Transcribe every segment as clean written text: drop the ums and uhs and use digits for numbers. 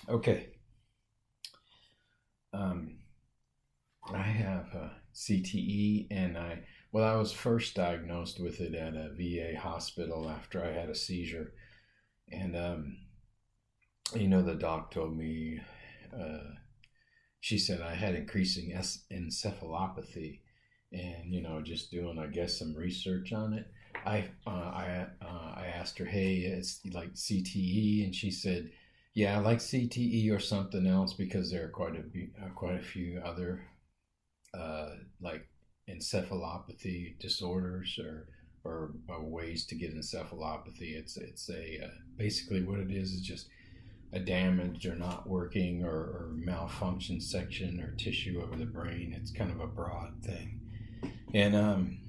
Okay. Um, I have CTE, and I was first diagnosed with it at a VA hospital after I had a seizure. And, the doc told me, uh, she said I had increasing encephalopathy. And, just doing, I guess, some research on it. I asked her, hey, it's like CTE, and she said, yeah, I like CTE or something else because there are quite a few other like encephalopathy disorders or ways to get encephalopathy. It's a basically what it is just a damaged or not working or malfunction section or tissue over the brain. It's kind of a broad thing, and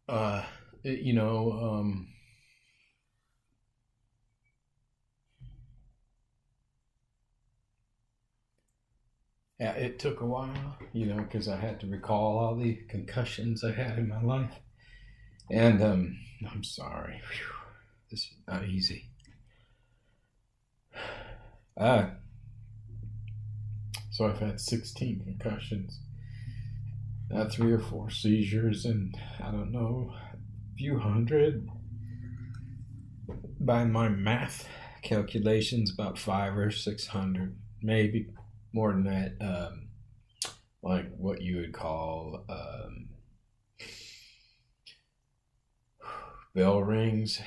uh, it, you know yeah, it took a while, because I had to recall all the concussions I had in my life. And I'm sorry. Whew. This is not easy. Uh, so I've had 16 concussions, 3 or 4 seizures, and I don't know, a few hundred. By my math calculations, about 5 or 600, maybe more than that. Like what you would call bell rings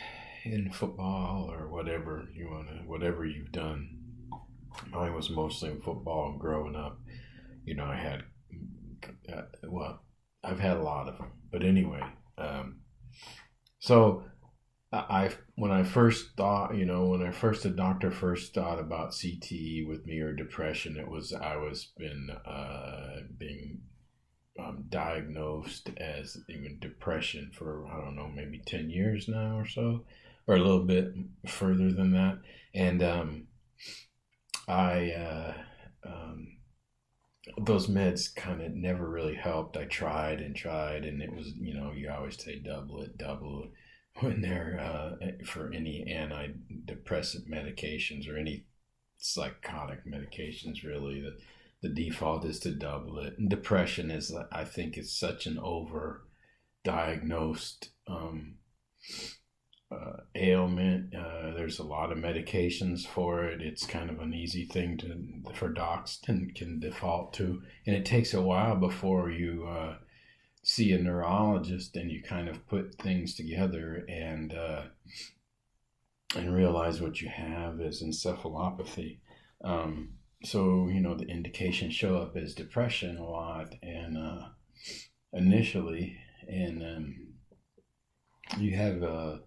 in football or whatever you've done. Mine was mostly in football growing up. I had, well, I've had a lot of them. But anyway, so when I first thought, when a doctor first thought about CTE with me or depression, I was being diagnosed as even depression for, I don't know, maybe 10 years now or so, or a little bit further than that. And I those meds kind of never really helped. I tried and tried, and it was, you always say double it when they're for any antidepressant medications or any psychotic medications. Really, the default is to double it. And depression is, I think, is such an over diagnosed ailment. There's a lot of medications for it. It's kind of an easy thing for docs can default to, and it takes a while before you see a neurologist and you kind of put things together and realize what you have is encephalopathy. So the indications show up as depression a lot, and initially, and you have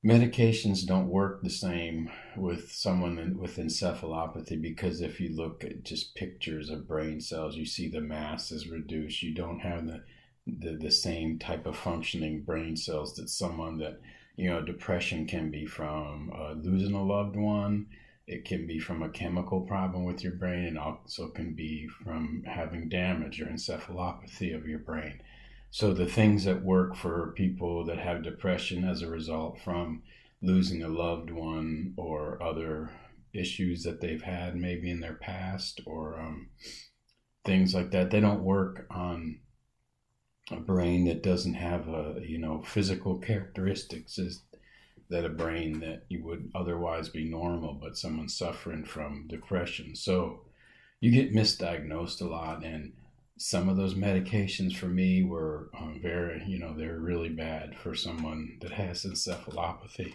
medications don't work the same with someone with encephalopathy, because if you look at just pictures of brain cells, you see the mass is reduced. You don't have the same type of functioning brain cells that someone that, depression can be from losing a loved one. It can be from a chemical problem with your brain, and also can be from having damage or encephalopathy of your brain. So the things that work for people that have depression as a result from losing a loved one or other issues that they've had maybe in their past, or things like that, they don't work on a brain that doesn't have physical characteristics as that a brain that you would otherwise be normal, but someone suffering from depression. So you get misdiagnosed a lot, and some of those medications for me were they're really bad for someone that has encephalopathy.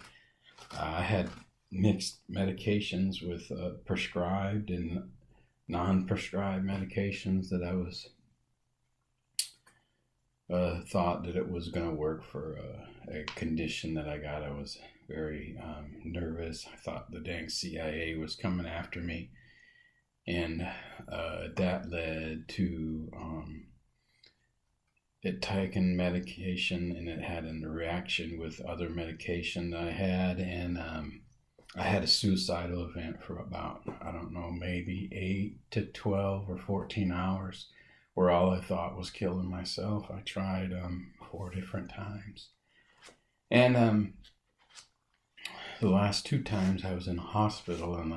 I had mixed medications with prescribed and non-prescribed medications that I was thought that it was going to work for a condition that I got. I was very nervous. I thought the dang CIA was coming after me, and that led to it taking medication, and it had a reaction with other medication that I had, and I had a suicidal event for about, I don't know, maybe 8 to 12 or 14 hours, where all I thought was killing myself. I tried 4 different times, and the last 2 times I was in a hospital, and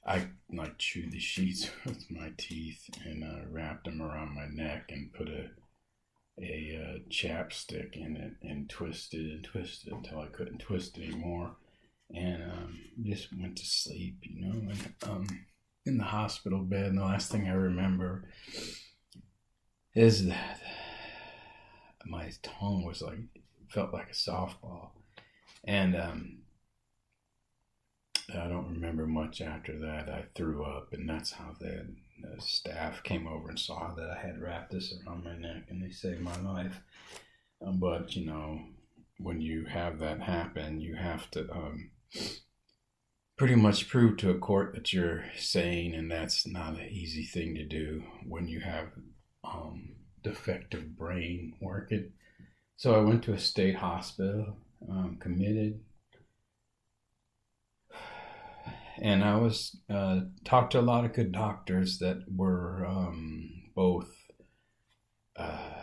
I like chewed the sheets with my teeth and wrapped them around my neck and put a chapstick in it and twisted until I couldn't twist anymore, and just went to sleep, and in the hospital bed. And the last thing I remember is that my tongue was felt like a softball, and I don't remember much after that. I threw up, and that's how the staff came over and saw that I had wrapped this around my neck, and they saved my life. But when you have that happen, you have to pretty much prove to a court that you're sane, and that's not an easy thing to do when you have defective brain working. So I went to a state hospital, committed. And I was talked to a lot of good doctors that were both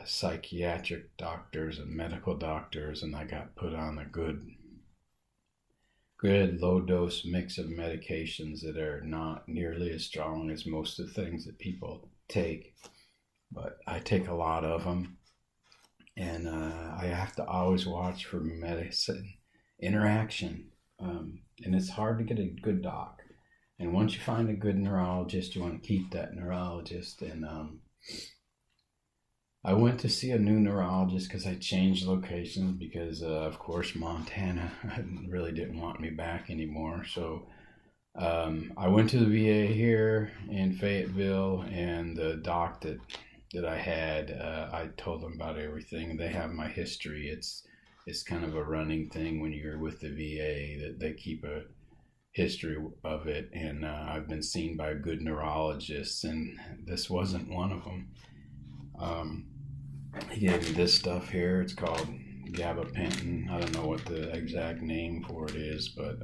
psychiatric doctors and medical doctors, and I got put on a good low dose mix of medications that are not nearly as strong as most of the things that people take, but I take a lot of them, and I have to always watch for medicine interaction. And it's hard to get a good doc. And once you find a good neurologist, you want to keep that neurologist. And I went to see a new neurologist because I changed locations because, of course, Montana really didn't want me back anymore. So I went to the VA here in Fayetteville, and the doc that I had, I told them about everything. They have my history. It's kind of a running thing when you're with the VA that they keep a history of it, and I've been seen by good neurologists, and this wasn't one of them. He gave me this stuff here. It's called gabapentin. I don't know what the exact name for it is, but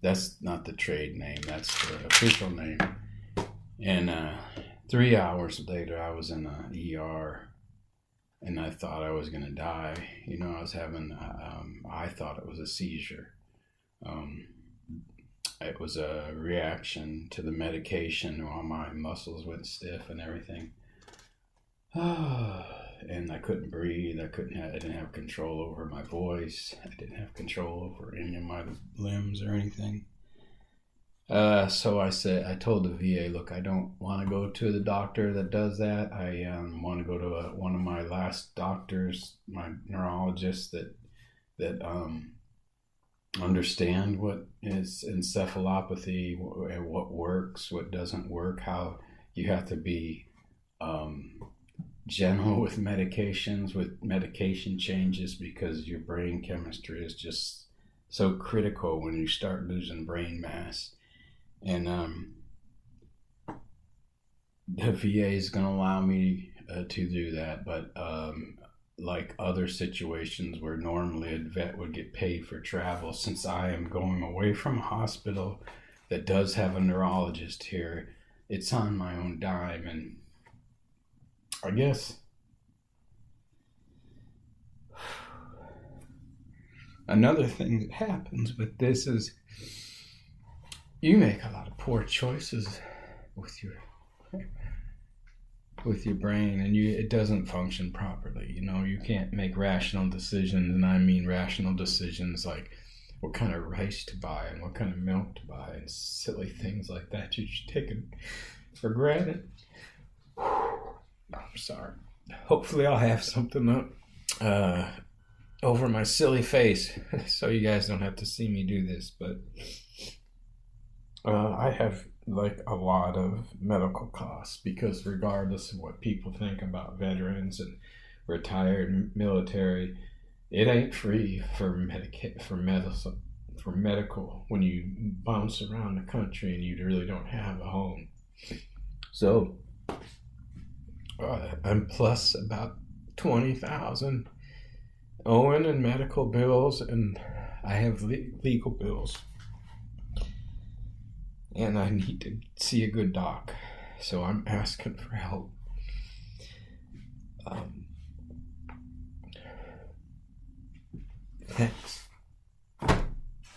that's not the trade name. That's the official name. And 3 hours later, I was in a ER. And I thought I was going to die. I was having, I thought it was a seizure. It was a reaction to the medication while my muscles went stiff and everything. And I couldn't breathe. I didn't have control over my voice. I didn't have control over any of my limbs or anything. So I told the VA, look, I don't want to go to the doctor that does that. I want to go to one of my last doctors, my neurologists that understand what is encephalopathy, what works, what doesn't work, how you have to be gentle with medications, with medication changes, because your brain chemistry is just so critical when you start losing brain mass. And the VA is going to allow me to do that, but like other situations where normally a vet would get paid for travel, since I am going away from a hospital that does have a neurologist here, it's on my own dime. And I guess another thing that happens with this is you make a lot of poor choices with your brain, and it doesn't function properly. You can't make rational decisions, and I mean rational decisions like what kind of rice to buy and what kind of milk to buy and silly things like that. You should take it for granted. I'm sorry. Hopefully I'll have something up over my silly face so you guys don't have to see me do this, but I have a lot of medical costs, because regardless of what people think about veterans and retired military, it ain't free for medical when you bounce around the country and you really don't have a home. So I'm plus about $20,000 owing in medical bills, and I have legal bills. And I need to see a good doc, so I'm asking for help. Thanks.